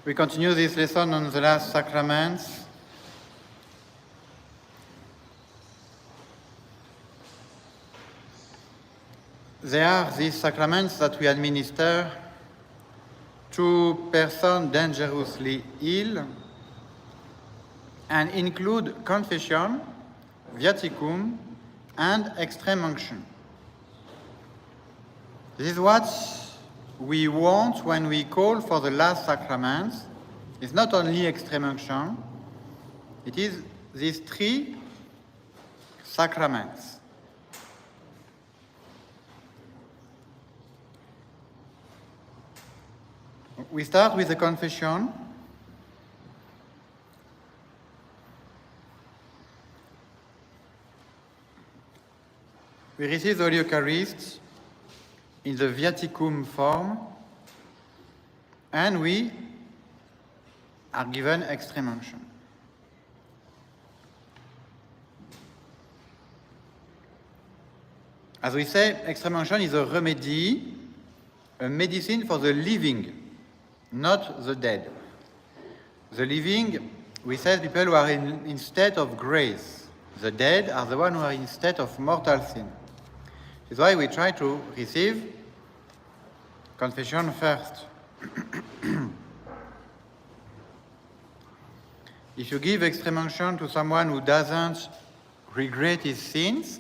We continue this lesson on the Last Sacraments. They are these sacraments that we administer to persons dangerously ill and include confession, viaticum, and extreme unction. This is what we want when we call for the last sacraments. It's not only extreme unction, it is these three sacraments. We start with the confession. We receive the Holy Eucharist in the viaticum form, and we are given extreme unction. As we say, extreme unction is a remedy, a medicine for the living, not the dead. The living, we say, people who are in state of grace. The dead are the ones who are in state of mortal sin. This is why we try to receive confession first. If you give extreme unction to someone who doesn't regret his sins,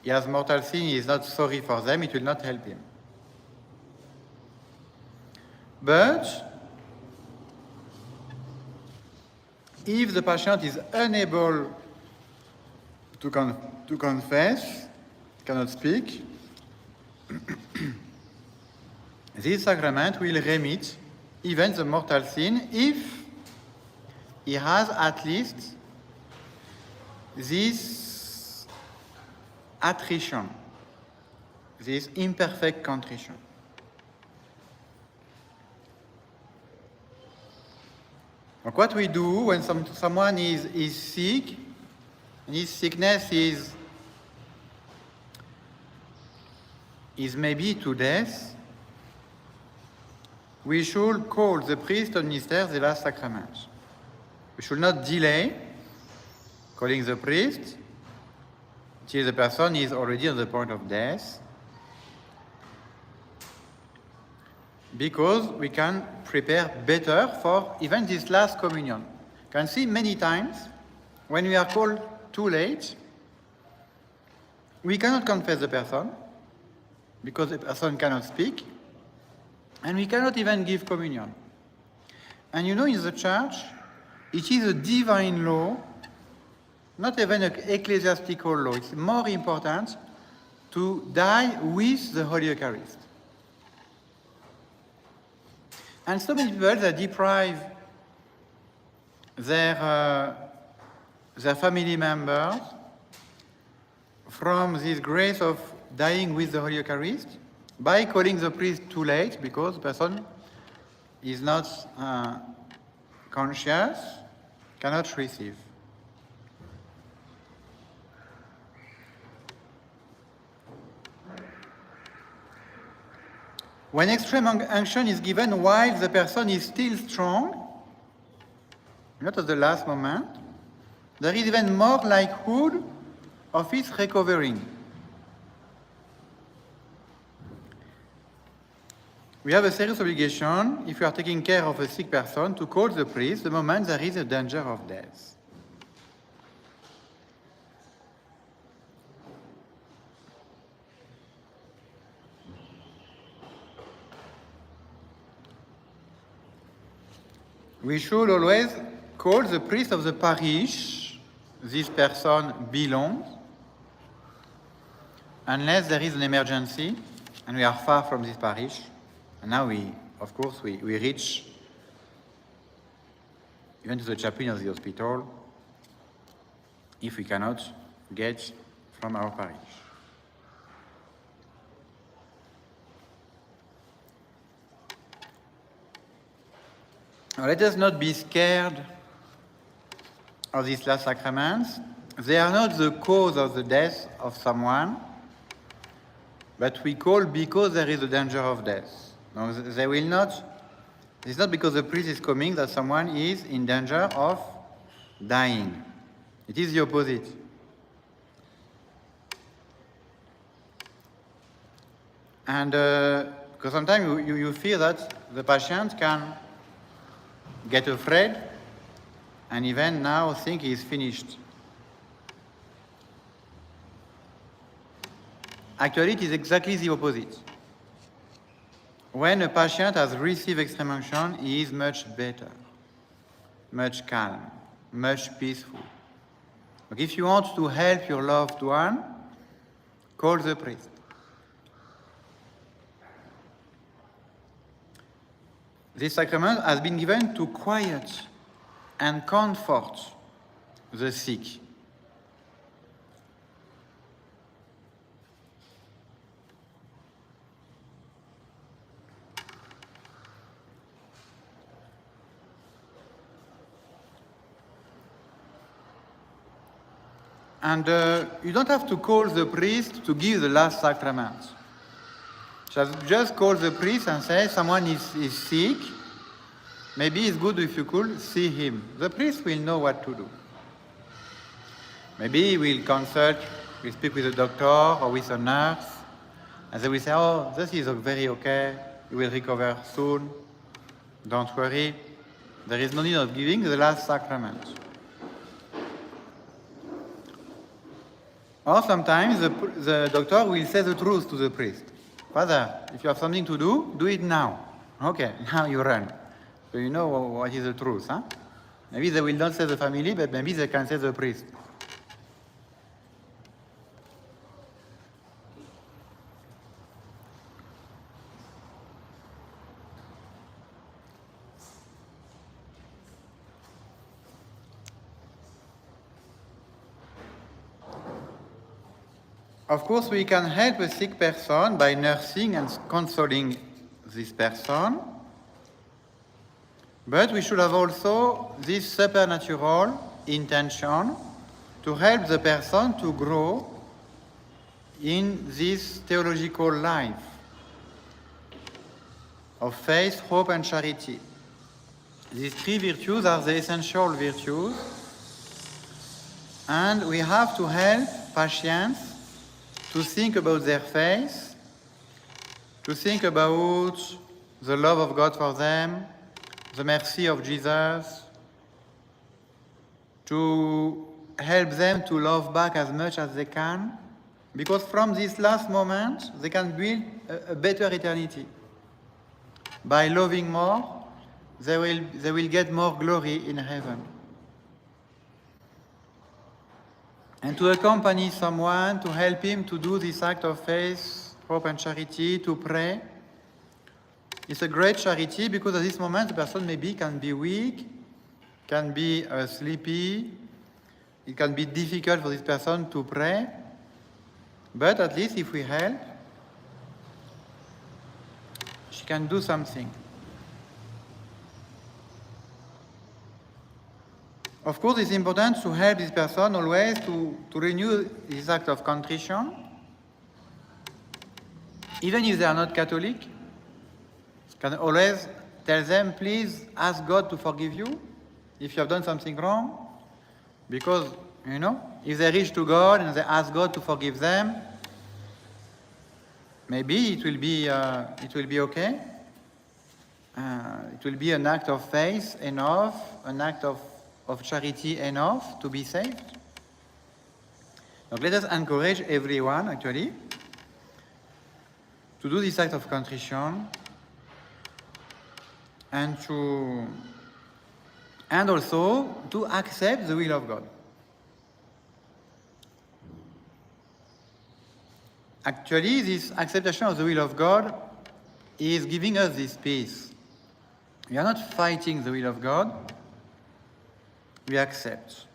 he has mortal sin, he is not sorry for them, it will not help him. But if the patient is unable to confess, cannot speak, this sacrament will remit even the mortal sin if he has at least this attrition, this imperfect contrition. Like what we do when someone is sick, and his sickness is maybe to death, we should call the priest to administer the last sacrament. We should not delay calling the priest till the person is already on the point of death, because we can prepare better for even this last communion. You can see many times when we are called too late, we cannot confess the person because the person cannot speak, and we cannot even give communion. And you know, in the church, it is a divine law, not even an ecclesiastical law. It's more important to die with the Holy Eucharist. And so many people that deprive their family members from this grace of dying with the Holy Eucharist by calling the priest too late because the person is not conscious, cannot receive. When extreme unction is given while the person is still strong, not at the last moment, there is even more likelihood of his recovering. We have a serious obligation, if you are taking care of a sick person, to call the priest the moment there is a danger of death. We should always call the priest of the parish this person belongs, unless there is an emergency and we are far from this parish. And now we reach even to the chaplain of the hospital if we cannot get from our parish. Now, let us not be scared of these last sacraments. They are not the cause of the death of someone, but we call because there is a danger of death. Now, they will not, it's not because the priest is coming that someone is in danger of dying. It is the opposite. And because sometimes you fear that the patient can get afraid and even now think he is finished. Actually, it is exactly the opposite. When a patient has received extreme unction, he is much better, much calm, much peaceful. But if you want to help your loved one, call the priest. This sacrament has been given to quiet and comfort the sick. And you don't have to call the priest to give the last sacrament. Just call the priest and say someone is sick. Maybe it's good if you could see him. The priest will know what to do. Maybe he will consult, will speak with a doctor or with a nurse, and they will say, oh, this is very okay, you will recover soon, don't worry. There is no need of giving the last sacrament. Or sometimes the doctor will say the truth to the priest. Father, if you have something to do it now. Okay, now you run. So you know what is the truth, huh? Maybe they will not say the family, but maybe they can say the priest. Of course, we can help a sick person by nursing and consoling this person, but we should have also this supernatural intention to help the person to grow in this theological life of faith, hope, and charity. These three virtues are the essential virtues, and we have to help patients to think about their faith, to think about the love of God for them, the mercy of Jesus, to help them to love back as much as they can, because from this last moment, they can build a better eternity. By loving more, they will get more glory in heaven. And to accompany someone, to help him to do this act of faith, hope, and charity, to pray. It's a great charity because at this moment the person maybe can be weak, can be sleepy, it can be difficult for this person to pray, but at least if we help, she can do something. Of course, it's important to help this person always to renew this act of contrition. Even if they are not Catholic, you can always tell them, please ask God to forgive you if you have done something wrong. Because, if they reach to God and they ask God to forgive them, maybe it will be okay. It will be an act of faith enough, an act of charity enough to be saved. So let us encourage everyone, actually, to do this act of contrition and also to accept the will of God. Actually, this acceptation of the will of God is giving us this peace. We are not fighting the will of God, we accept.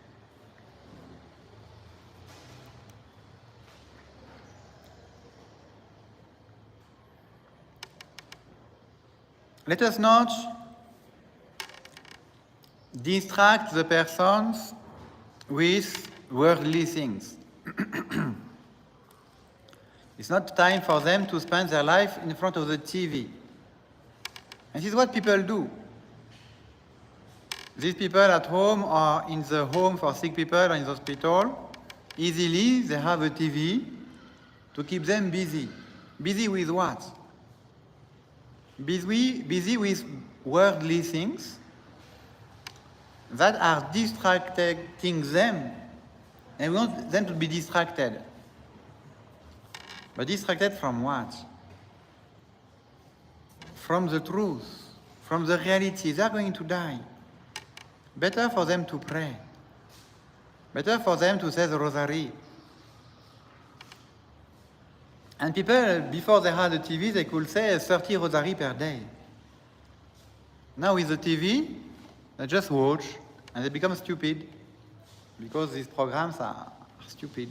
Let us not distract the persons with worldly things. It's not time for them to spend their life in front of the TV. And this is what people do. These people at home or in the home for sick people or in the hospital, easily they have a TV to keep them busy. Busy with what? Busy with worldly things that are distracting them. And we want them to be distracted. But distracted from what? From the truth, from the reality. They are going to die. Better for them to pray. Better for them to say the rosary. And people, before they had the TV, they could say 30 rosary per day. Now with the TV, they just watch and they become stupid because these programs are stupid.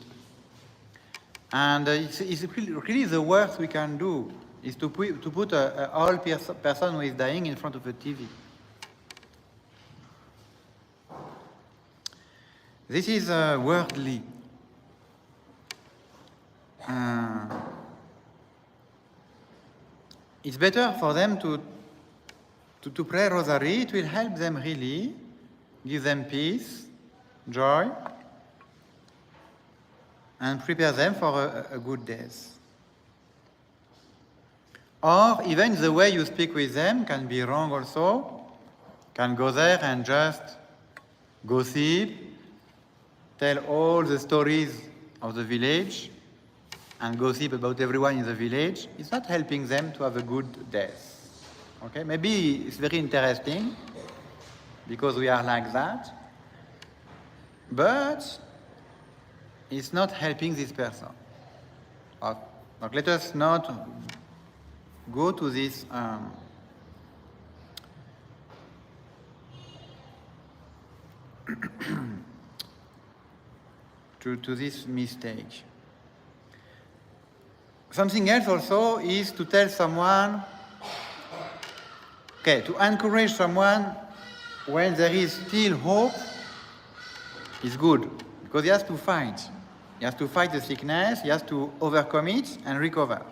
And it's really the worst we can do is to put an old person who is dying in front of a TV. This is worldly. It's better for them to pray rosary. It will help them really, give them peace, joy, and prepare them for a good death. Or even the way you speak with them can be wrong also. Can go there and just gossip, tell all the stories of the village, and gossip about everyone in the village. It's not helping them to have a good death. Okay? Maybe it's very interesting because we are like that, but it's not helping this person. Let us not go to this to this mistake. Something else also is to tell someone, to encourage someone when there is still hope is good, because he has to fight. He has to fight the sickness, he has to overcome it and recover.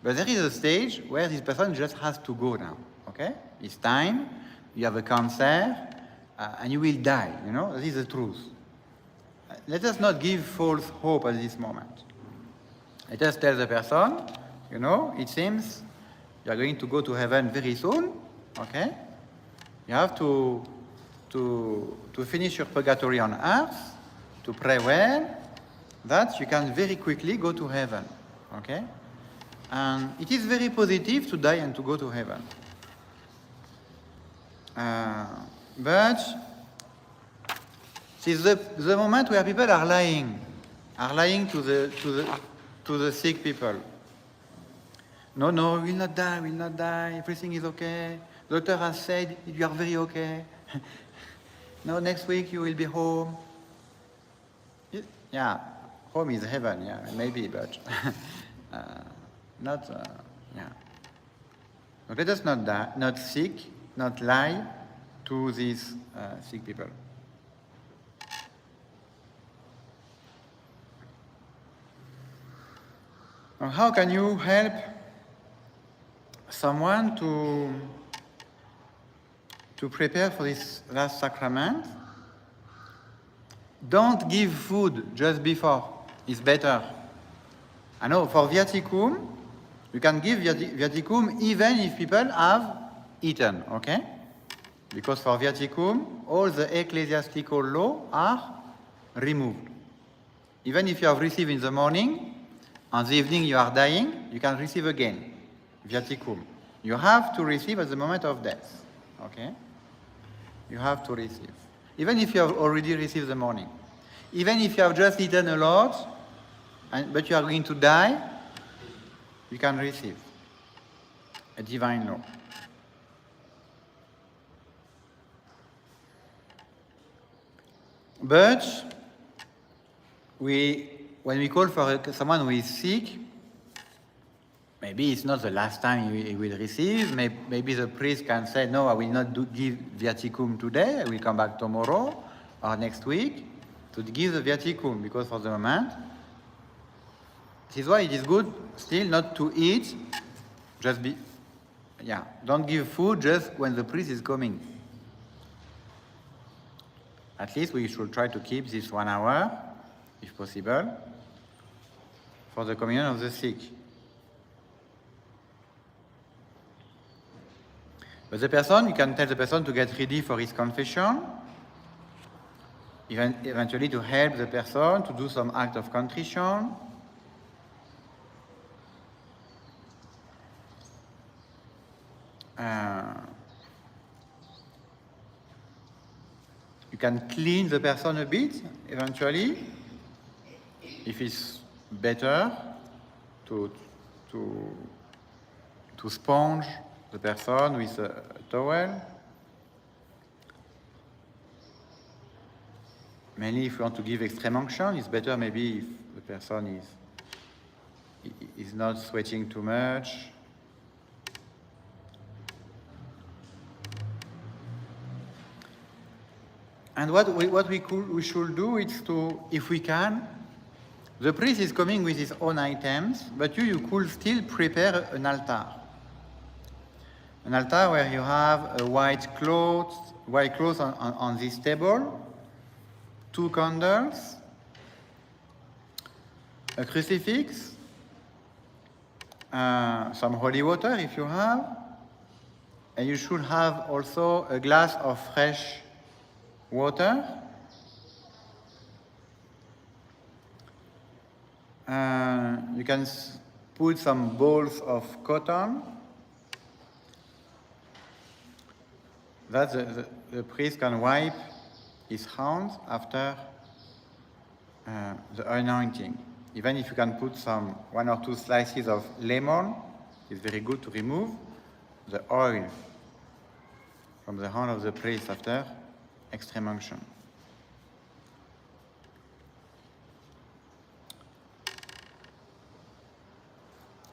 But there is a stage where this person just has to go now, okay? It's time, you have a cancer, and you will die, this is the truth. Let us not give false hope at this moment. Let us tell the person, it seems you are going to go to heaven very soon, okay? You have to finish your purgatory on earth, to pray well, that you can very quickly go to heaven, okay? And it is very positive to die and to go to heaven. But it's the moment where people are lying to the sick people. No, we will not die, everything is okay. The doctor has said you are very okay. No, next week you will be home. Yeah, home is heaven, yeah, maybe, but not, yeah. So let us not die, not sick, not lie to these sick people. Now, how can you help someone to prepare for this last sacrament? Don't give food just before. It's better. I know for viaticum, you can give viaticum even if people have eaten, okay? Because for viaticum, all the ecclesiastical law are removed. Even if you have received in the morning, on the evening you are dying, you can receive again viaticum. You have to receive at the moment of death, okay? You have to receive. Even if you have already received the morning. Even if you have just eaten a lot, but you are going to die, you can receive a divine law. But when we call for someone who is sick, maybe it's not the last time he will receive. Maybe the priest can say, no, I will not give viaticum today. I will come back tomorrow or next week to give the viaticum, because for the moment, this is why it is good still not to eat, don't give food just when the priest is coming. At least we should try to keep this 1 hour, if possible, for the communion of the sick. But the person, you can tell the person to get ready for his confession, eventually to help the person to do some act of contrition. You can clean the person a bit, eventually, if it's better to sponge the person with a towel. Mainly if you want to give extreme unction, it's better maybe if the person is not sweating too much. And what we should do is to, if we can, the priest is coming with his own items, but you could still prepare an altar. An altar where you have a white cloth on this table, 2 candles, a crucifix, some holy water if you have, and you should have also a glass of fresh water. You can put some balls of cotton that the priest can wipe his hands after the anointing. Even if you can put 1 or 2 slices of lemon, it's very good to remove the oil from the hand of the priest after extreme unction.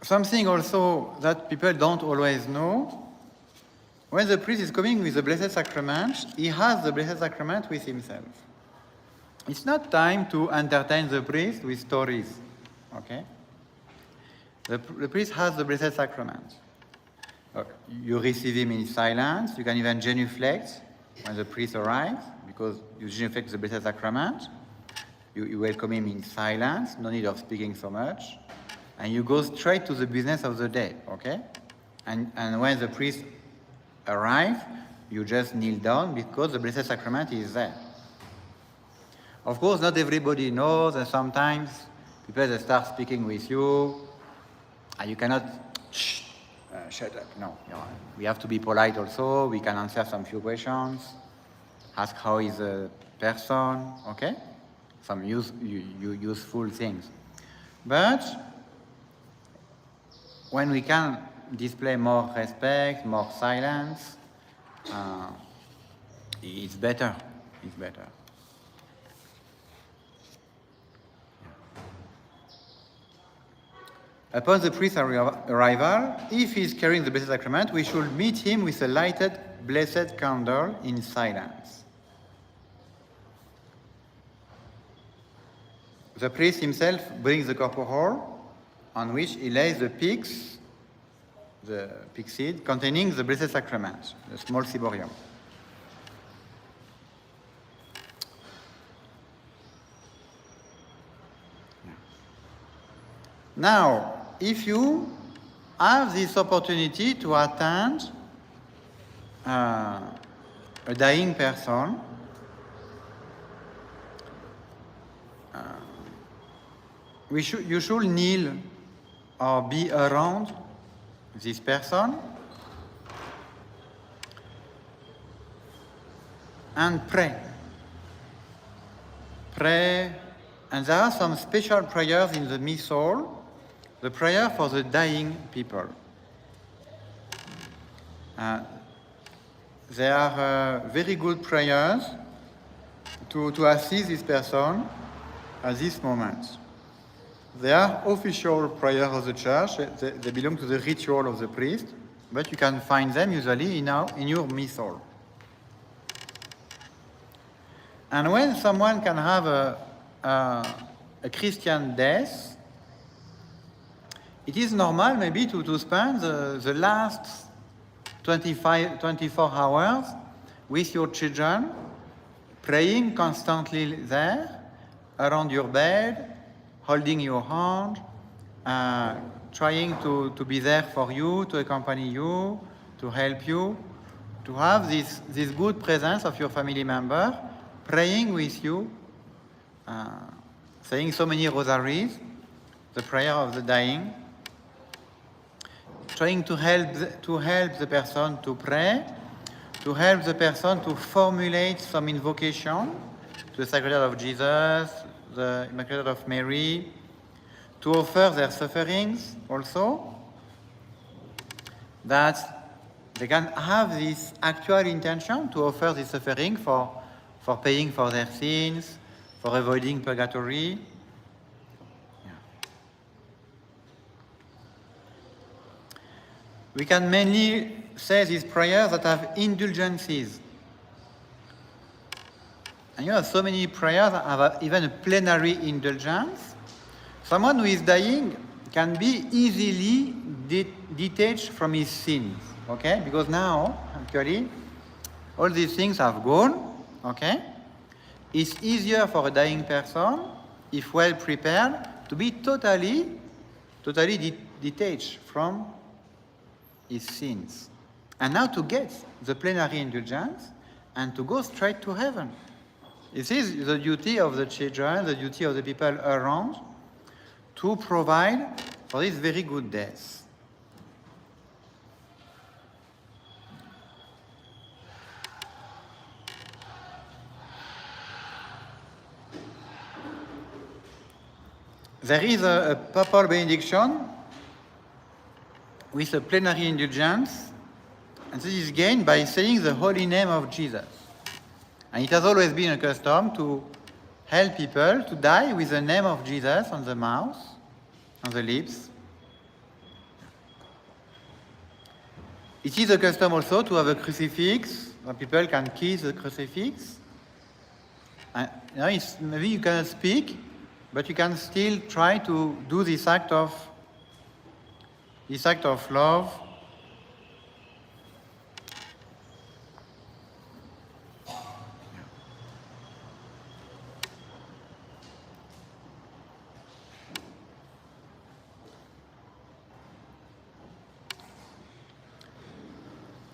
Something also that people don't always know, when the priest is coming with the Blessed Sacrament, he has the Blessed Sacrament with himself. It's not time to entertain the priest with stories, okay? The priest has the Blessed Sacrament. You receive him in silence. You can even genuflect when the priest arrives, because you genuflect the Blessed Sacrament. You welcome him in silence, no need of speaking so much. And you go straight to the business of the day, okay? And when the priest arrives, you just kneel down because the Blessed Sacrament is there. Of course, not everybody knows, and sometimes people they start speaking with you, and you cannot shut up. No, we have to be polite also. We can answer some few questions, ask how is the person, okay? Some useful things. But when we can display more respect, more silence, it's better. It's better. Upon the priest's arrival, if he is carrying the Blessed Sacrament, we should meet him with a lighted blessed candle in silence. The priest himself brings the corporal, on which he lays the pig seed containing the Blessed Sacrament, the small ciborium. Now, if you have this opportunity to attend a dying person, you should kneel or be around this person and pray. Pray, and there are some special prayers in the Missal, the prayer for the dying people. They are very good prayers to assist this person at this moment. They are official prayers of the church. They belong to the ritual of the priest, but you can find them usually in your missal. And when someone can have a Christian death, it is normal maybe to spend the last 24 hours with your children, praying constantly there, around your bed, holding your hand, trying to be there for you, to accompany you, to help you, to have this good presence of your family member, praying with you, saying so many rosaries, the prayer of the dying, trying to help the person to pray, to help the person to formulate some invocation to the Sacred Heart of Jesus, the Immaculate Heart of Mary, to offer their sufferings also, that they can have this actual intention to offer this suffering for paying for their sins, for avoiding purgatory. Yeah. We can mainly say these prayers that have indulgences. And you have so many prayers that have even a plenary indulgence. Someone who is dying can be easily detached from his sins, okay? Because now, actually, all these things have gone, okay? It's easier for a dying person, if well prepared, to be totally detached from his sins. And now to get the plenary indulgence and to go straight to heaven. This is the duty of the children, the duty of the people around, to provide for this very good death. There is a papal benediction with a plenary indulgence, and this is gained by saying the holy name of Jesus. And it has always been a custom to help people to die with the name of Jesus on the mouth, on the lips. It is a custom also to have a crucifix, where people can kiss the crucifix. And, maybe you cannot speak, but you can still try to do this act of love.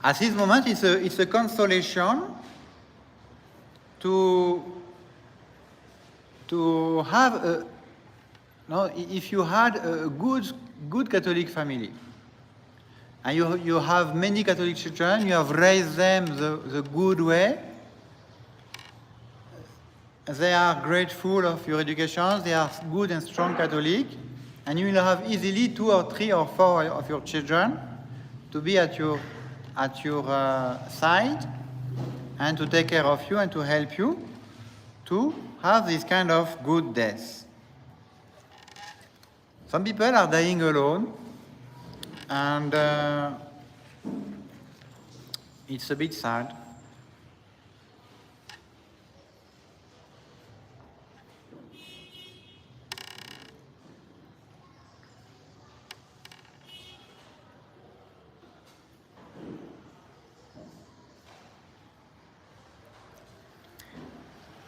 At this moment, it's a consolation to have if you had a good Catholic family, and you have many Catholic children, you have raised them the good way, they are grateful of your education, they are good and strong Catholic, and you will have easily 2 or 3 or 4 of your children to be at your side and to take care of you and to help you to have this kind of good death. Some people are dying alone, and it's a bit sad.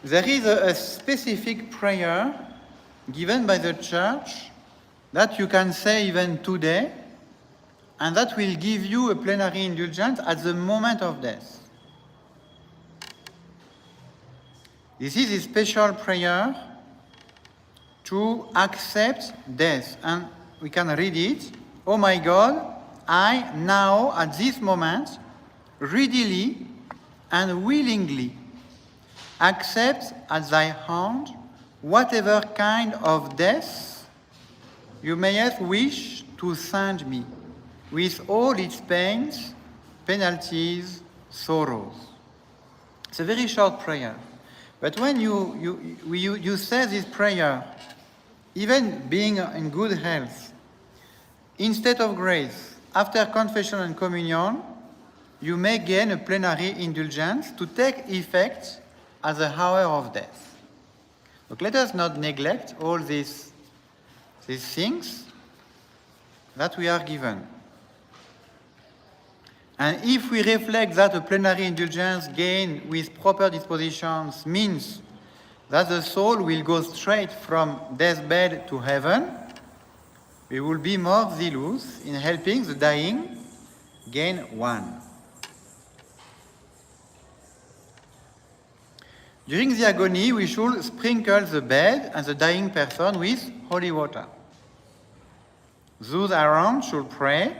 There is a specific prayer given by the Church that you can say even today, and that will give you a plenary indulgence at the moment of death. This is a special prayer to accept death, and we can read it. Oh my God, I now, at this moment, readily and willingly accept at thy hand whatever kind of death you mayest wish to send me, with all its pains, penalties, sorrows. It's a very short prayer, but when you say this prayer even being in good health, instead of grace, after confession and communion, you may gain a plenary indulgence to take effect at the hour of death. Look, let us not neglect all these things that we are given. And if we reflect that a plenary indulgence gained with proper dispositions means that the soul will go straight from deathbed to heaven, we will be more zealous in helping the dying gain one. During the agony, we should sprinkle the bed and the dying person with holy water. Those around should pray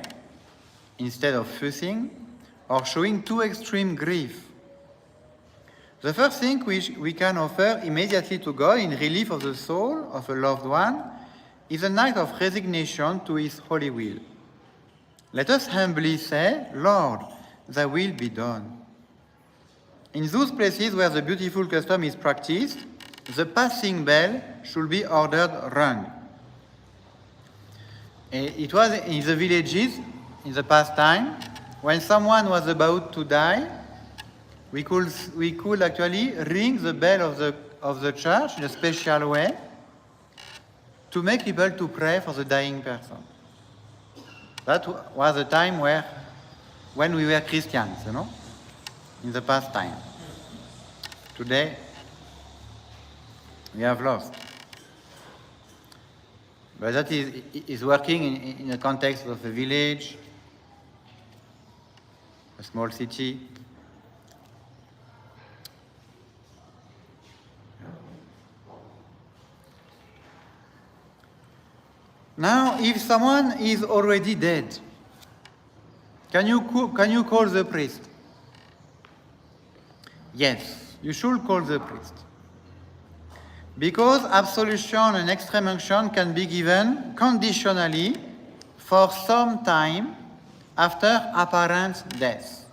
instead of fussing or showing too extreme grief. The first thing we can offer immediately to God in relief of the soul of a loved one is an act of resignation to His holy will. Let us humbly say, Lord, thy will be done. In those places where the beautiful custom is practiced, the passing bell should be ordered rung. It was in the villages, in the past time, when someone was about to die, we could actually ring the bell of the church in a special way to make people to pray for the dying person. That was a time when we were Christians, in the past time. Today, we have lost. But that is working in the context of a village, a small city. Now, if someone is already dead, can you call the priest? Yes, you should call the priest. Because absolution and extreme unction can be given conditionally for some time after apparent death.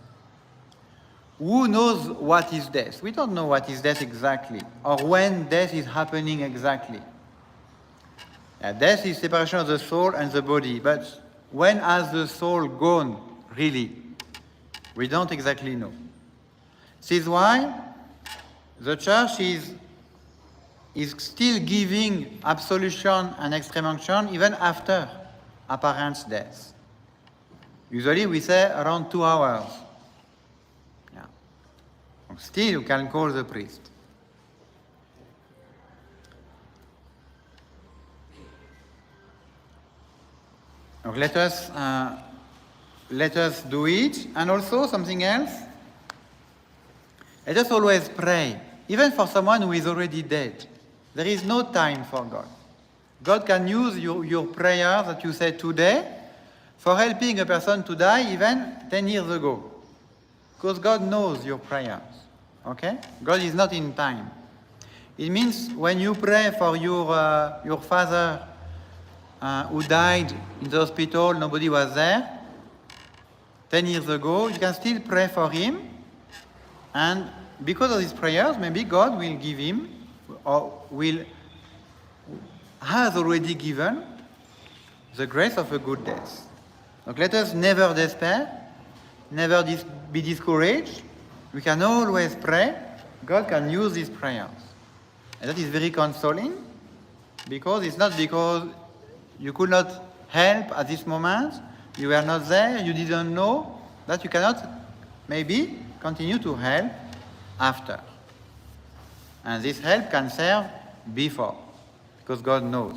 Who knows what is death? We don't know what is death exactly, or when death is happening exactly. Death is separation of the soul and the body, but when has the soul gone, really? We don't exactly know. This is why the Church is still giving absolution and extreme unction even after apparent death. Usually we say around 2 hours. Yeah. Still you can call the priest. Let us do it. And also something else. Let us always pray, even for someone who is already dead. There is no time for God. God can use your prayer that you say today for helping a person to die even 10 years ago. Because God knows your prayers. Okay? God is not in time. It means when you pray for your father who died in the hospital, nobody was there, 10 years ago, you can still pray for him. And because of these prayers, maybe God will give him, or has already given, the grace of a good death. So let us never despair, never be discouraged. We can always pray. God can use these prayers. And that is very consoling, because it's not because you could not help at this moment, you were not there, you didn't know, that you cannot maybe continue to help after. And this help can serve before, because God knows.